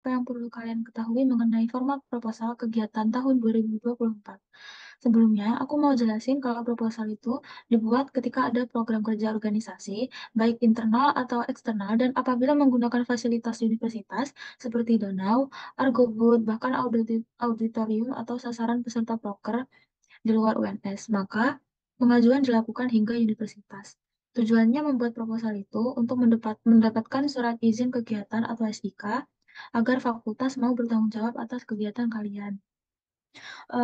apa yang perlu kalian ketahui mengenai format proposal kegiatan tahun 2024. Sebelumnya, aku mau jelasin kalau proposal itu dibuat ketika ada program kerja organisasi, baik internal atau eksternal, dan apabila menggunakan fasilitas universitas seperti danau, argobooth, bahkan auditorium atau sasaran peserta proker di luar UNS, maka pengajuan dilakukan hingga universitas. Tujuannya membuat proposal itu untuk mendapatkan surat izin kegiatan atau SIK agar fakultas mau bertanggung jawab atas kegiatan kalian.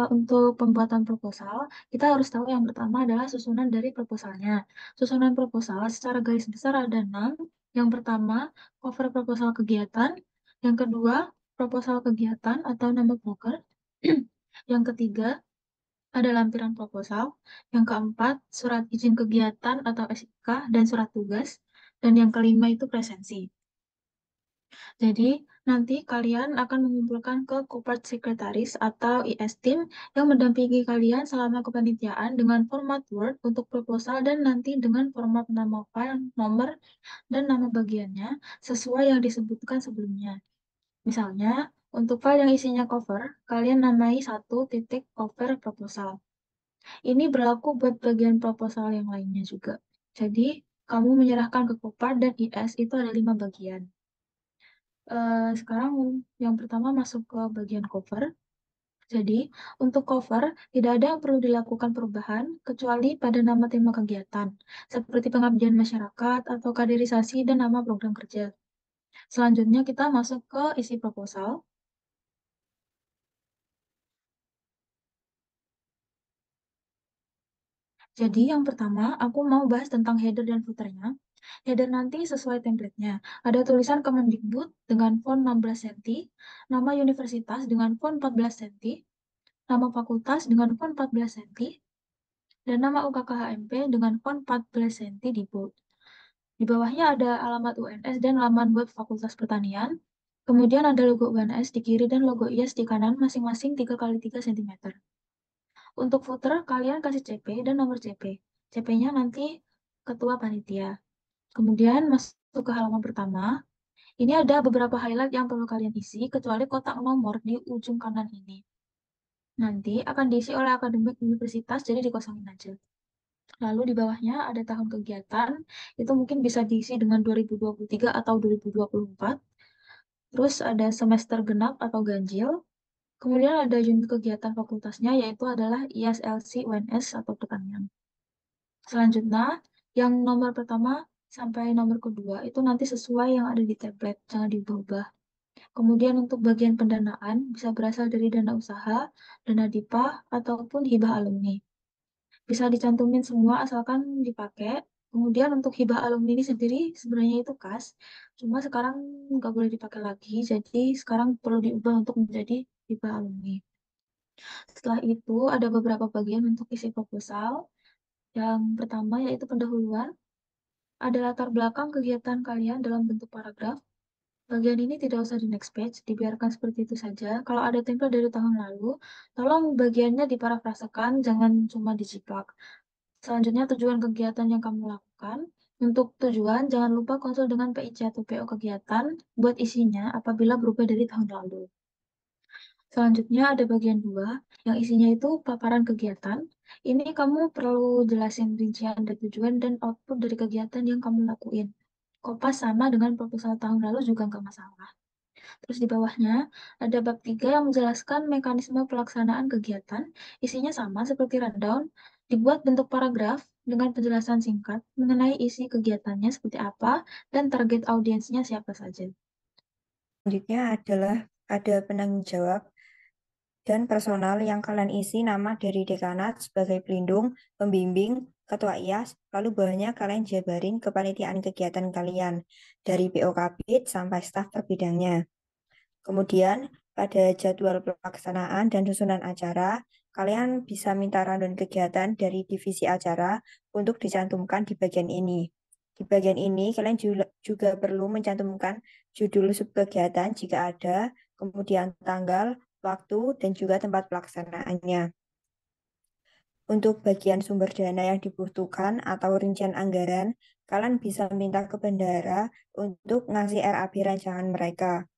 Untuk pembuatan proposal, kita harus tahu yang pertama adalah susunan dari proposalnya. Susunan proposal secara garis besar ada 6. Yang pertama, cover proposal kegiatan. Yang kedua, proposal kegiatan atau nama broker. Yang ketiga, ada lampiran proposal. Yang keempat, surat izin kegiatan atau SIK dan surat tugas. Dan yang kelima itu presensi. Jadi, nanti kalian akan mengumpulkan ke corporate secretaries atau IS team yang mendampingi kalian selama kepanitiaan dengan format Word untuk proposal dan nanti dengan format nama file, nomor, dan nama bagiannya sesuai yang disebutkan sebelumnya. Misalnya, untuk file yang isinya cover, kalian namai 1 titik cover proposal. Ini berlaku buat bagian proposal yang lainnya juga. Jadi, kamu menyerahkan ke Kopar dan IS itu ada 5 bagian. Sekarang yang pertama masuk ke bagian cover. Jadi, untuk cover, tidak ada yang perlu dilakukan perubahan kecuali pada nama tema kegiatan, seperti pengabdian masyarakat atau kaderisasi dan nama program kerja. Selanjutnya kita masuk ke isi proposal. Jadi yang pertama, aku mau bahas tentang header dan footernya. Header nanti sesuai template-nya. Ada tulisan Kemendikbud dengan font 16 cm, nama universitas dengan font 14 cm, nama fakultas dengan font 14 cm, dan nama UKKHMP dengan font 14 cm di bold. Di bawahnya ada alamat UNS dan laman web Fakultas Pertanian. Kemudian ada logo UNS di kiri dan logo IAS di kanan masing-masing 3x3 cm. Untuk footer, kalian kasih CP dan nomor CP. CP-nya nanti ketua panitia. Kemudian masuk ke halaman pertama. Ini ada beberapa highlight yang perlu kalian isi, kecuali kotak nomor di ujung kanan ini. Nanti akan diisi oleh akademik universitas, jadi dikosongin aja. Lalu di bawahnya ada tahun kegiatan, itu mungkin bisa diisi dengan 2023 atau 2024. Terus ada semester genap atau ganjil. Kemudian ada unit kegiatan fakultasnya, yaitu adalah ISLC UNS atau pertanian. Selanjutnya, yang nomor pertama sampai nomor kedua itu nanti sesuai yang ada di template, jangan diubah. Kemudian untuk bagian pendanaan bisa berasal dari dana usaha, dana DIPA, ataupun hibah alumni. Bisa dicantumin semua asalkan dipakai. Kemudian untuk hibah alumni ini sendiri sebenarnya itu kas, cuma sekarang nggak boleh dipakai lagi, jadi sekarang perlu diubah untuk menjadi hibah alumni. Setelah itu ada beberapa bagian untuk isi proposal. Yang pertama yaitu pendahuluan. Ada latar belakang kegiatan kalian dalam bentuk paragraf. Bagian ini tidak usah di next page, dibiarkan seperti itu saja. Kalau ada template dari tahun lalu, tolong bagiannya diparafrasekan, jangan cuma dijiplak. Selanjutnya, tujuan kegiatan yang kamu lakukan. Untuk tujuan, jangan lupa konsul dengan PIC atau PO kegiatan buat isinya apabila berubah dari tahun lalu. Selanjutnya ada bagian 2, yang isinya itu paparan kegiatan. Ini kamu perlu jelasin rincian dan tujuan dan output dari kegiatan yang kamu lakuin. Kopas sama dengan proposal tahun lalu juga nggak masalah. Terus di bawahnya ada bab 3 yang menjelaskan mekanisme pelaksanaan kegiatan. Isinya sama seperti rundown, dibuat bentuk paragraf dengan penjelasan singkat mengenai isi kegiatannya seperti apa dan target audiensnya siapa saja. Selanjutnya adalah ada penanggung jawab dan personal yang kalian isi nama dari dekanat sebagai pelindung, pembimbing, ketua IAS, lalu bawahnya kalian jabarin kepanitiaan kegiatan kalian dari PO Kapit sampai staf per bidangnya. Kemudian pada jadwal pelaksanaan dan susunan acara, kalian bisa minta rundown kegiatan dari divisi acara untuk dicantumkan di bagian ini. Di bagian ini, kalian juga perlu mencantumkan judul subkegiatan jika ada, kemudian tanggal, waktu, dan juga tempat pelaksanaannya. Untuk bagian sumber dana yang dibutuhkan atau rincian anggaran, kalian bisa minta ke bendara untuk ngasih RAB rancangan mereka.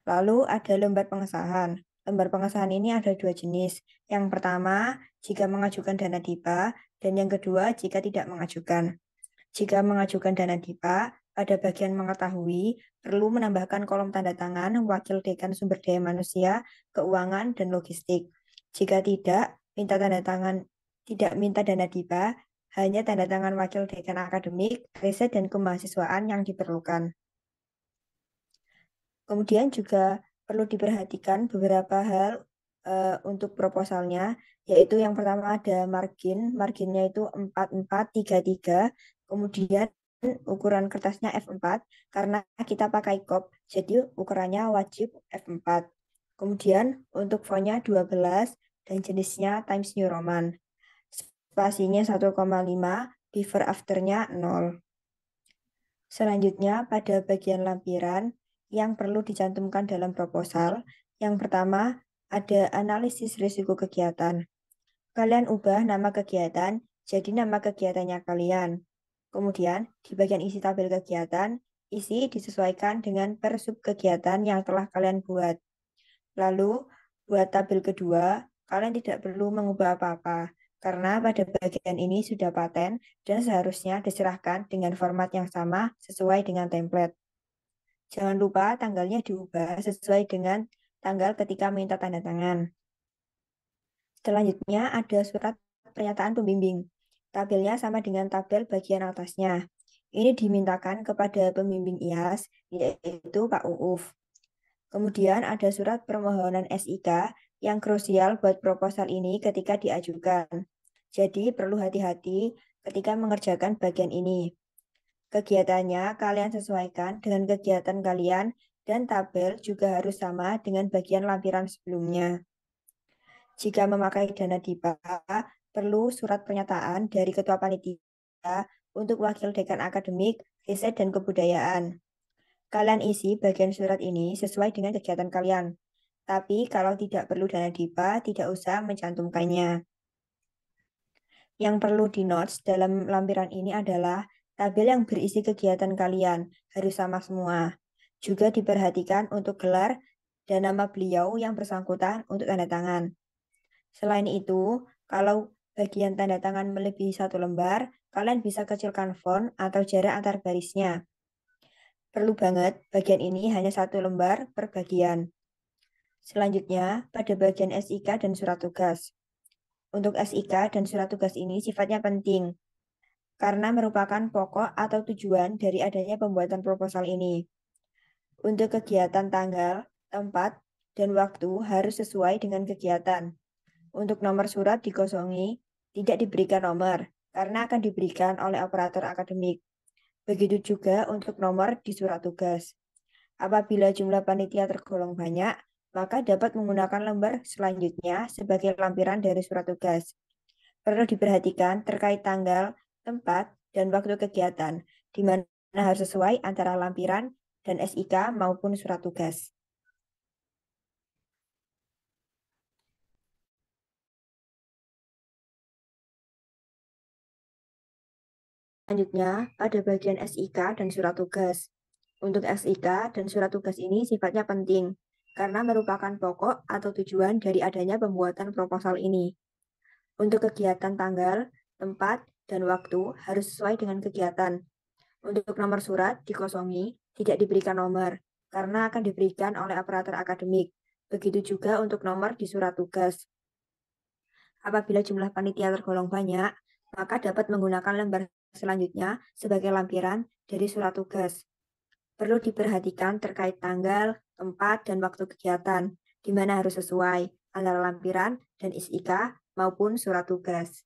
Lalu ada lembar pengesahan. Lembar pengesahan ini ada dua jenis. Yang pertama, jika mengajukan dana DIPA, dan yang kedua, jika tidak mengajukan. Jika mengajukan dana DIPA, pada bagian mengetahui, perlu menambahkan kolom tanda tangan Wakil Dekan Sumber Daya Manusia, Keuangan, dan Logistik. Jika tidak, tidak minta dana DIPA, hanya tanda tangan Wakil Dekan Akademik, Riset, dan Kemahasiswaan yang diperlukan. Kemudian juga perlu diperhatikan beberapa hal untuk proposalnya, yaitu yang pertama ada marginnya itu 4433, kemudian ukuran kertasnya F4, karena kita pakai kop, jadi ukurannya wajib F4. Kemudian untuk fontnya 12 dan jenisnya Times New Roman. Spasinya 1,5, before afternya 0. Selanjutnya, pada bagian lampiran yang perlu dicantumkan dalam proposal, yang pertama ada analisis risiko kegiatan. Kalian ubah nama kegiatan jadi nama kegiatannya kalian. Kemudian, di bagian isi tabel kegiatan, isi disesuaikan dengan per sub kegiatan yang telah kalian buat. Lalu, buat tabel kedua, kalian tidak perlu mengubah apa-apa, karena pada bagian ini sudah paten dan seharusnya diserahkan dengan format yang sama sesuai dengan template. Jangan lupa tanggalnya diubah sesuai dengan tanggal ketika minta tanda tangan. Selanjutnya ada surat pernyataan pembimbing. Tabelnya sama dengan tabel bagian atasnya. Ini dimintakan kepada pembimbing IAS, yaitu Pak Uuf. Kemudian ada surat permohonan SIK yang krusial buat proposal ini ketika diajukan. Jadi perlu hati-hati ketika mengerjakan bagian ini. Kegiatannya kalian sesuaikan dengan kegiatan kalian dan tabel juga harus sama dengan bagian lampiran sebelumnya. Jika memakai dana DIPA, perlu surat pernyataan dari Ketua Panitia untuk Wakil Dekan Akademik, Riset, dan Kebudayaan. Kalian isi bagian surat ini sesuai dengan kegiatan kalian. Tapi kalau tidak perlu dana DIPA, tidak usah mencantumkannya. Yang perlu di notes dalam lampiran ini adalah tabel yang berisi kegiatan kalian harus sama semua. Juga diperhatikan untuk gelar dan nama beliau yang bersangkutan untuk tanda tangan. Selain itu, kalau bagian tanda tangan melebihi 1 lembar, kalian bisa kecilkan font atau jarak antar barisnya. Perlu banget, bagian ini hanya 1 lembar per bagian. Selanjutnya, pada bagian SIK dan surat tugas. Untuk SIK dan surat tugas ini sifatnya penting, karena merupakan pokok atau tujuan dari adanya pembuatan proposal ini. Untuk kegiatan tanggal, tempat, dan waktu harus sesuai dengan kegiatan. Untuk nomor surat dikosongi, tidak diberikan nomor, karena akan diberikan oleh operator akademik. Begitu juga untuk nomor di surat tugas. Apabila jumlah panitia tergolong banyak, maka dapat menggunakan lembar selanjutnya sebagai lampiran dari surat tugas. Perlu diperhatikan terkait tanggal, tempat, dan waktu kegiatan, di mana harus sesuai antara lampiran dan SIK maupun surat tugas. Selanjutnya, pada bagian SIK dan surat tugas. Untuk SIK dan surat tugas ini sifatnya penting, karena merupakan pokok atau tujuan dari adanya pembuatan proposal ini. Untuk kegiatan tanggal, tempat, dan waktu harus sesuai dengan kegiatan. Untuk nomor surat dikosongi, tidak diberikan nomor, karena akan diberikan oleh operator akademik. Begitu juga untuk nomor di surat tugas. Apabila jumlah panitia tergolong banyak, maka dapat menggunakan lembar selanjutnya sebagai lampiran dari surat tugas. Perlu diperhatikan terkait tanggal, tempat, dan waktu kegiatan, di mana harus sesuai antara lampiran dan SIK maupun surat tugas.